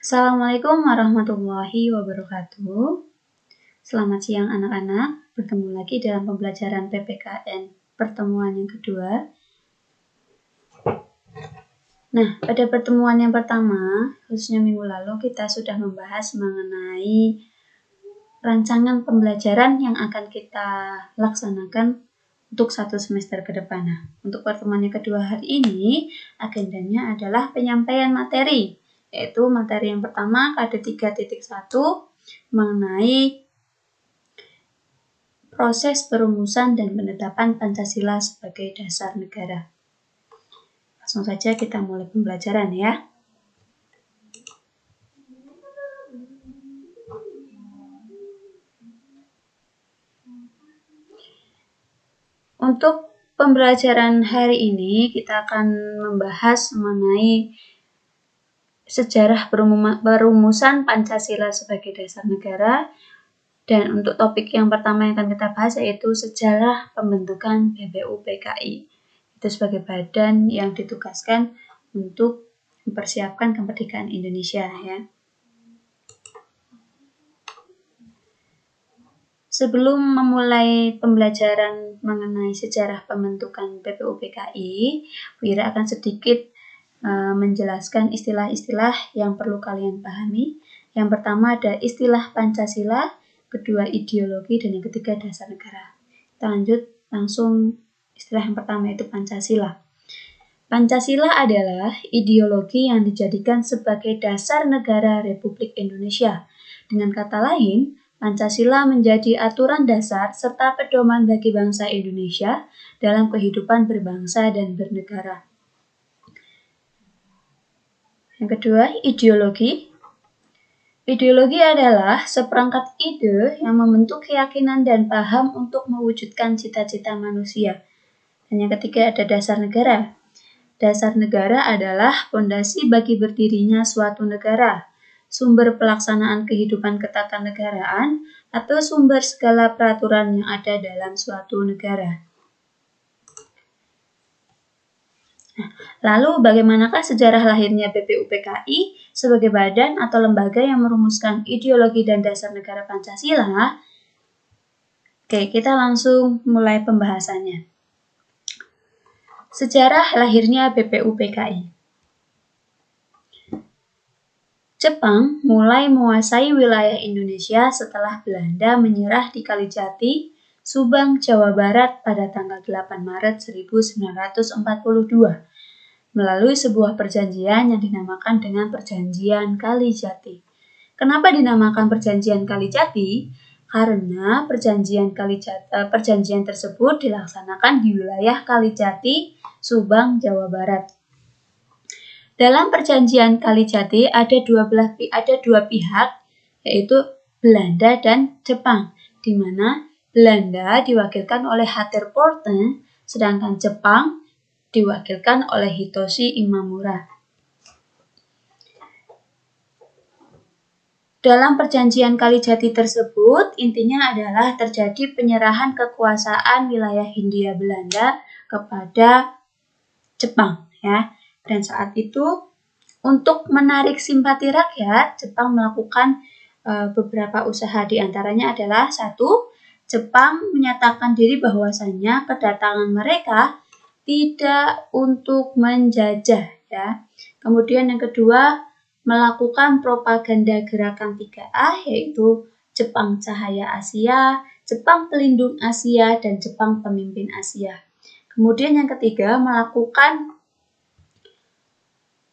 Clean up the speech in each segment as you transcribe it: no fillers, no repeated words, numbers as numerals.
Assalamualaikum warahmatullahi wabarakatuh. Selamat siang anak-anak, bertemu lagi dalam pembelajaran PPKN pertemuan yang kedua. Nah, pada pertemuan yang pertama, khususnya minggu lalu, kita sudah membahas mengenai rancangan pembelajaran yang akan kita laksanakan untuk 1 semester ke depan. Nah, untuk pertemuan yang kedua hari ini, agendanya adalah penyampaian materi, yaitu materi yang pertama KD 3.1 mengenai proses perumusan dan penetapan Pancasila sebagai dasar negara. Langsung saja kita mulai pembelajaran ya. Untuk pembelajaran hari ini kita akan membahas mengenai sejarah perumusan Pancasila sebagai dasar negara. Dan untuk topik yang pertama yang akan kita bahas yaitu sejarah pembentukan BPUPKI. Itu sebagai badan yang ditugaskan untuk mempersiapkan kemerdekaan Indonesia ya. Sebelum memulai pembelajaran mengenai sejarah pembentukan BPUPKI, Wira akan sedikit menjelaskan istilah-istilah yang perlu kalian pahami. Yang pertama ada istilah Pancasila, kedua ideologi, dan yang ketiga dasar negara. Kita lanjut langsung istilah yang pertama yaitu Pancasila. Pancasila adalah ideologi yang dijadikan sebagai dasar negara Republik Indonesia. Dengan kata lain, Pancasila menjadi aturan dasar serta pedoman bagi bangsa Indonesia dalam kehidupan berbangsa dan bernegara. Yang kedua, ideologi. Ideologi adalah seperangkat ide yang membentuk keyakinan dan paham untuk mewujudkan cita-cita manusia. Dan yang ketiga ada dasar negara. Dasar negara adalah fondasi bagi berdirinya suatu negara, sumber pelaksanaan kehidupan ketatanegaraan, atau sumber segala peraturan yang ada dalam suatu negara. Nah, lalu bagaimanakah sejarah lahirnya BPUPKI sebagai badan atau lembaga yang merumuskan ideologi dan dasar negara Pancasila? Oke, kita langsung mulai pembahasannya. Sejarah lahirnya BPUPKI. Jepang mulai menguasai wilayah Indonesia setelah Belanda menyerah di Kalijati, Subang, Jawa Barat pada tanggal 8 Maret 1942 melalui sebuah perjanjian yang dinamakan dengan Perjanjian Kalijati. Kenapa dinamakan Perjanjian Kalijati? Karena perjanjian tersebut dilaksanakan di wilayah Kalijati, Subang, Jawa Barat. Dalam Perjanjian Kalijati ada dua pihak, yaitu Belanda dan Jepang, di mana Belanda diwakilkan oleh Hatterpoorten, sedangkan Jepang diwakilkan oleh Hitoshi Imamura. Dalam Perjanjian Kalijati tersebut, intinya adalah terjadi penyerahan kekuasaan wilayah Hindia Belanda kepada Jepang, ya. Dan saat itu, untuk menarik simpati rakyat, Jepang melakukan beberapa usaha. Di antaranya adalah 1, Jepang menyatakan diri bahwasannya kedatangan mereka tidak untuk menjajah, ya. Kemudian yang kedua, melakukan propaganda gerakan 3A, yaitu Jepang Cahaya Asia, Jepang Pelindung Asia, dan Jepang Pemimpin Asia. Kemudian yang ketiga, melakukan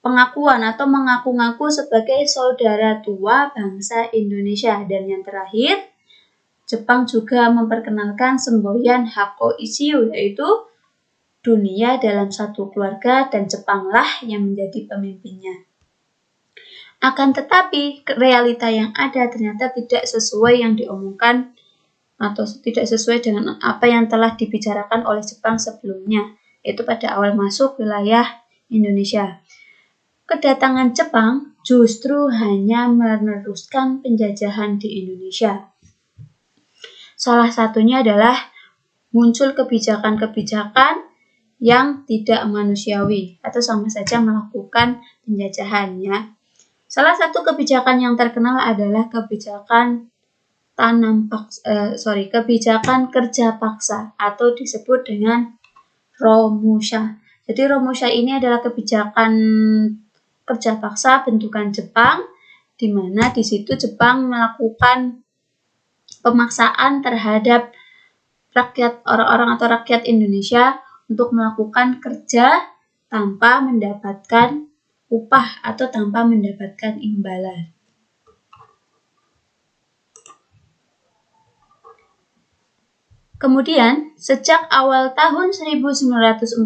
pengakuan atau mengaku-ngaku sebagai saudara tua bangsa Indonesia. Dan yang terakhir, Jepang juga memperkenalkan semboyan Hakko Isshu, yaitu dunia dalam satu keluarga dan Jepanglah yang menjadi pemimpinnya. Akan tetapi, realita yang ada ternyata tidak sesuai yang diomongkan atau tidak sesuai dengan apa yang telah dibicarakan oleh Jepang sebelumnya, yaitu pada awal masuk wilayah Indonesia. Kedatangan Jepang justru hanya meneruskan penjajahan di Indonesia. Salah satunya adalah muncul kebijakan-kebijakan yang tidak manusiawi atau sama saja melakukan penjajahan, ya. Salah satu kebijakan yang terkenal adalah kebijakan kebijakan kerja paksa atau disebut dengan Romusha. Jadi Romusha ini adalah kebijakan kerja paksa bentukan Jepang, di mana di situ Jepang melakukan pemaksaan terhadap orang-orang atau rakyat Indonesia untuk melakukan kerja tanpa mendapatkan upah atau tanpa mendapatkan imbalan. Kemudian, sejak awal tahun 1944,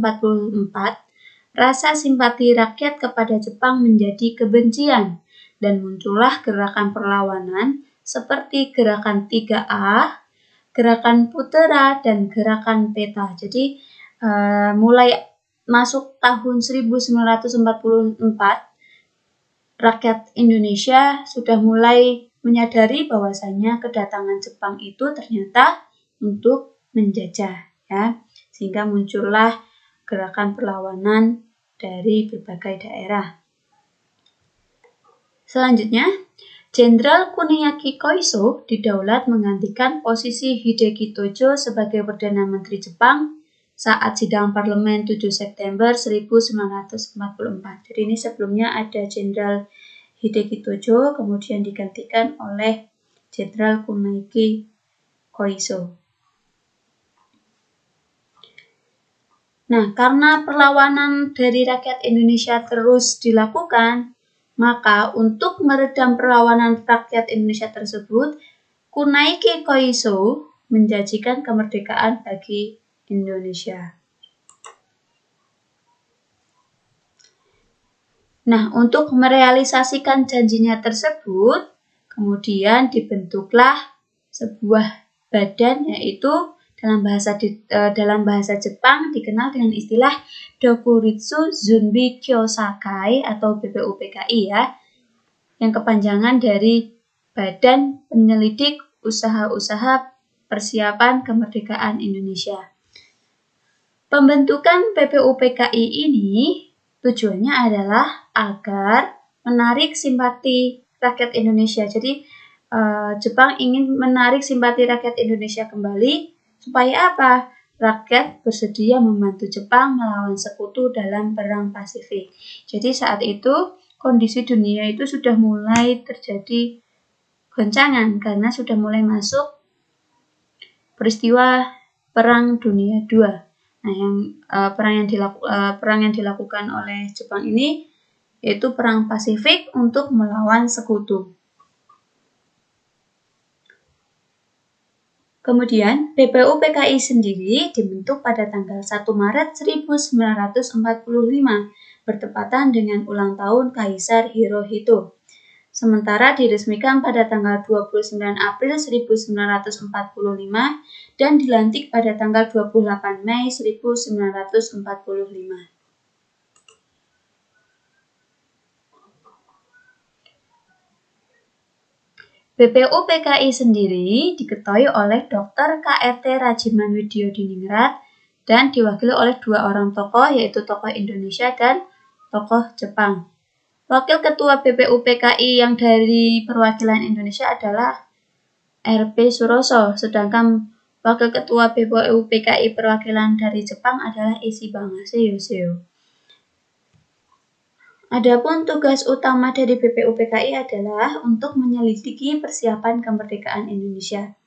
rasa simpati rakyat kepada Jepang menjadi kebencian dan muncullah gerakan perlawanan seperti gerakan 3A, gerakan Putera, dan gerakan Peta. Jadi, mulai masuk tahun 1944, rakyat Indonesia sudah mulai menyadari bahwasanya kedatangan Jepang itu ternyata untuk menjajah, ya, sehingga muncullah gerakan perlawanan dari berbagai daerah. Selanjutnya, Jenderal Kuniaki Koiso didaulat menggantikan posisi Hideki Tojo sebagai Perdana Menteri Jepang saat sidang parlemen 7 September 1944. Jadi ini sebelumnya ada Jenderal Hideki Tojo, kemudian digantikan oleh Jenderal Kuniaki Koiso. Nah, karena perlawanan dari rakyat Indonesia terus dilakukan, maka untuk meredam perlawanan rakyat Indonesia tersebut, Kuniaki Koiso menjanjikan kemerdekaan bagi Indonesia. Nah, untuk merealisasikan janjinya tersebut, kemudian dibentuklah sebuah badan, yaitu dalam bahasa Jepang dikenal dengan istilah Dokuritsu Zunbi Kyosakai atau BPUPKI, ya, yang kepanjangan dari Badan Penyelidik Usaha-usaha Persiapan Kemerdekaan Indonesia. Pembentukan BPUPKI ini tujuannya adalah agar menarik simpati rakyat Indonesia. Jadi Jepang ingin menarik simpati rakyat Indonesia kembali supaya apa? Rakyat bersedia membantu Jepang melawan sekutu dalam Perang Pasifik. Jadi saat itu kondisi dunia itu sudah mulai terjadi goncangan karena sudah mulai masuk peristiwa Perang Dunia II. Nah, perang yang dilakukan oleh Jepang ini yaitu Perang Pasifik untuk melawan sekutu. Kemudian, BPUPKI sendiri dibentuk pada tanggal 1 Maret 1945, bertepatan dengan ulang tahun Kaisar Hirohito. Sementara diresmikan pada tanggal 29 April 1945 dan dilantik pada tanggal 28 Mei 1945. BPUPKI sendiri diketuai oleh Dr. KRT Rajiman Widyodiningrat dan diwakili oleh 2 orang tokoh, yaitu tokoh Indonesia dan tokoh Jepang. Wakil Ketua BPUPKI yang dari perwakilan Indonesia adalah R.P. Suroso, sedangkan Wakil Ketua BPUPKI perwakilan dari Jepang adalah Ishibamase Yoseo. Adapun tugas utama dari BPUPKI adalah untuk menyelidiki persiapan kemerdekaan Indonesia.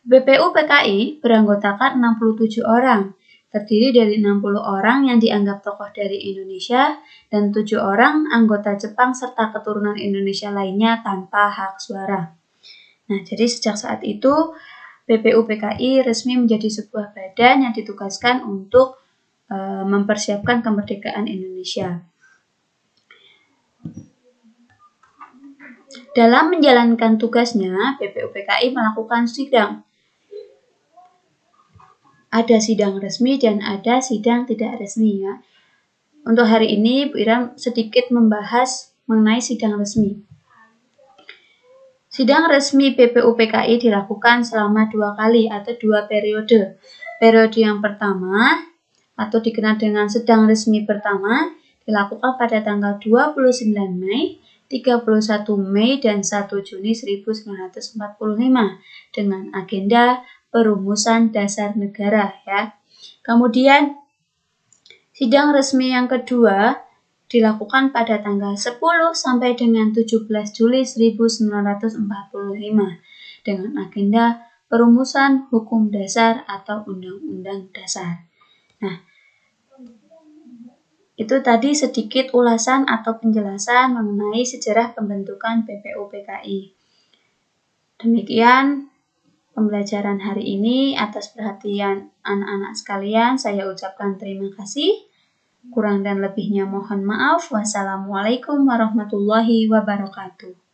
BPUPKI beranggotakan 67 orang, terdiri dari 60 orang yang dianggap tokoh dari Indonesia dan 7 orang anggota Jepang serta keturunan Indonesia lainnya tanpa hak suara. Nah, jadi sejak saat itu BPUPKI resmi menjadi sebuah badan yang ditugaskan untuk mempersiapkan kemerdekaan Indonesia. Dalam menjalankan tugasnya, BPUPKI melakukan sidang. Ada sidang resmi dan ada sidang tidak resmi, ya. Untuk hari ini, Bu Ira sedikit membahas mengenai sidang resmi. Sidang resmi BPUPKI dilakukan selama 2 kali atau 2 periode. Periode yang pertama atau dikenal dengan sedang resmi pertama dilakukan pada tanggal 29 Mei, 31 Mei, dan 1 Juni 1945 dengan agenda perumusan dasar negara ya. Kemudian sidang resmi yang kedua dilakukan pada tanggal 10 sampai dengan 17 Juli 1945 dengan agenda perumusan hukum dasar atau undang-undang dasar. Nah, itu tadi sedikit ulasan atau penjelasan mengenai sejarah pembentukan BPUPKI. Demikian pembelajaran hari ini. Atas perhatian anak-anak sekalian, saya ucapkan terima kasih. Kurang dan lebihnya mohon maaf. Wassalamualaikum warahmatullahi wabarakatuh.